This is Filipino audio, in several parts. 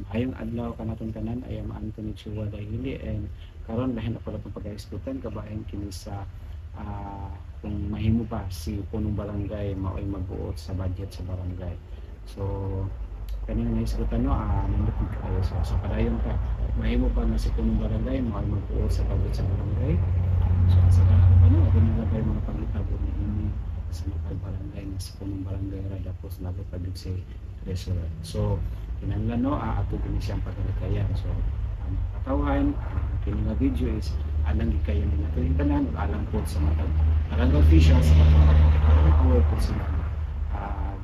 Ayong adlaw kanaton tanan, I am Anthony Chua Dahili, and karon lahin ako lang pag-iskutan kabayan kini sa kung mahimo ba si punong barangay mao'y magbuot sa budget sa barangay. So kanina naiskutan no, nindot kayo sa padayon ka, mahimo ba na si punong barangay mao'y magbuot sa budget sa barangay. So sa kanila ba no, adun na ba mga pangitabo ni ini sa mga barangay na si punong barangay ra tapos labi pa si treasurer. So kinahanglan no, ato din siyang pagkalikayan. So ang katawhan kini nga video is alang gikayo ni nato yung tanan ug alang po sa mga barangay officials sa mga aware po sila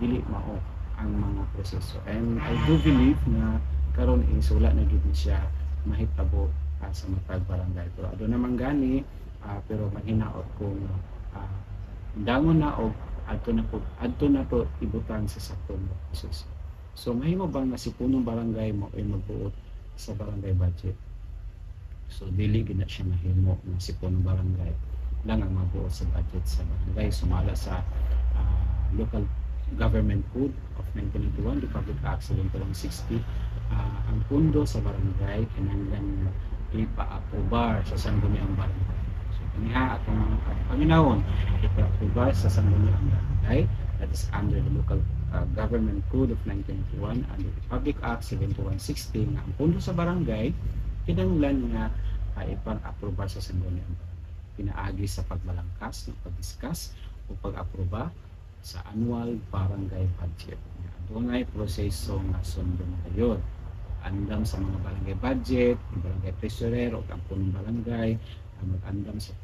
dili mao ang mga proseso. And I do believe na karon is wala na gid siya mahitabo sa matag barangay. Pero adto naman gani pero manghinaot kung dangon na og adto na to ibutan sa saktong proseso. So mahimo bang nga si punong barangay mo ay magbuot sa barangay budget? So dili gid na siya mahimo nga si punong barangay lang ang magbuot sa budget sa barangay. Sumala sa Local Government Code of 1991, Republic Act 7160, ang pundo sa barangay kinahanglan ipa-aprobar sa sangguniang barangay. So kaniha atong paminawon, ipa-aprobar sa sangguniang barangay, that is under the Local Government Code of 1991 and the Republic Act 7160 nga ang pundo sa barangay kinahanglan nga ipang-aproba sa sangguniang barangay. Pinaagi sa pagbalangkas ng pag-discuss o pag-aproba sa annual barangay budget. Doon ay proseso nga sundon ngayon. Andam sa mga barangay budget, ang barangay treasurer o ang punong barangay, mag-andam sa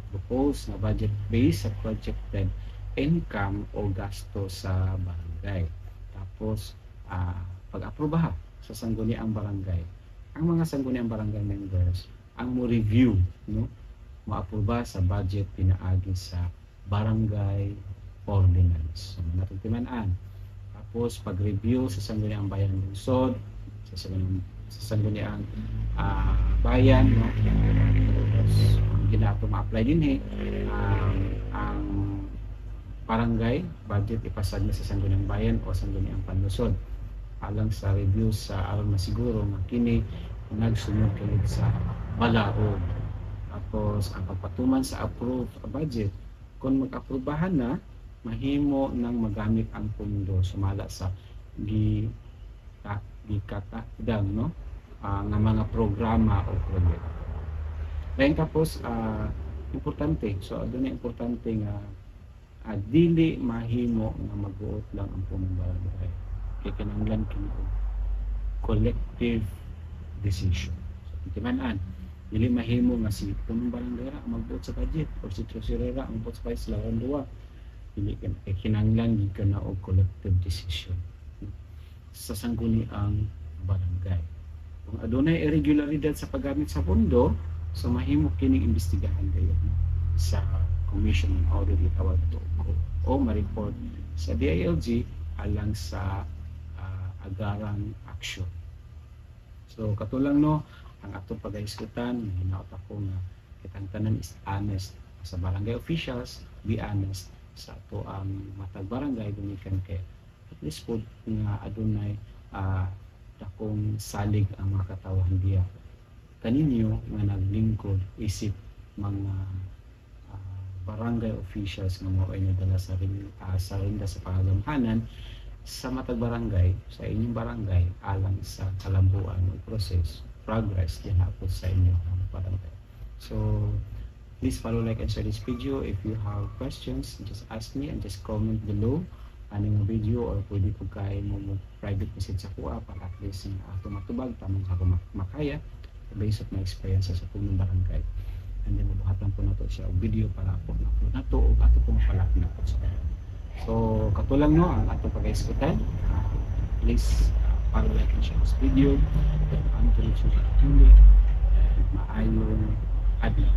proposed na budget based sa projected income o gasto sa barangay. Tapos, pag-aprobaha sa sangguniang barangay. Ang mga sangguniang barangay members ang mo review, no, mo-aproba sa budget pinaagi sa barangay ordinance. So, natutimanan. Tapos, pag-review sa sangguniang bayan ng lungsod, sa sangguniang bayan, no? Tapos, ang ginato ma-apply din ang barangay budget ipasad na sa sangguniang bayan o sangguniang panlusod. Alang sa review sa aron masiguro nga kini nagsunod kini sa balaod. Tapos, ang pagpatuman sa approved budget, kung mag-aprobahan na, mahimo nang magamit ang pundo sumala sa gikatakdang no nga mga programa o proyekto. Then tapos importante, so adto na importante nga dili mahimo nga magbuot lang ang punong barangay. Kay kinahanglan kini collective decision. So timan-an dili mahimo nga si punong barangay ra magbuot sa budget o si treasurer ra ang magbuot sa budget sila duwa. Dili kinahanglan gid kana og collective decision sa sangguniang barangay. Kung adunay irregularidad sa paggamit sa pondo, so mahimo kining imbestigahan kayo sa Commission on Audit tawag ito o ma-report sa DILG alang sa agarang action. So katulang no, ang atong pag-iskutan hinaot ako nga kitang tanan is honest sa barangay officials, be honest sa ato ang matag barangay gumikan kay at least po nga adunay dakong salig ang mga katawhan diya kaninyo nga naglingkod isip mga barangay officials nga mao ay nadala sa rinda sa pangagamhanan sa matag barangay sa inyong barangay alang sa kalambuan o process progress din po sa inyong barangay. So please follow, like, and share this video. If you have questions, just ask me and just comment below anong video or pwede po kayo mo private message sa kuha para at least ato matubag tamang sa ako makaya based on my experience sa punong barangay. And then mabuhatan po na to siya o video para po na to o ato po mapalaki na po. So katulang no ang ato pag-iskutan. Please follow, like, and share this video. And until you and maayong adlaw.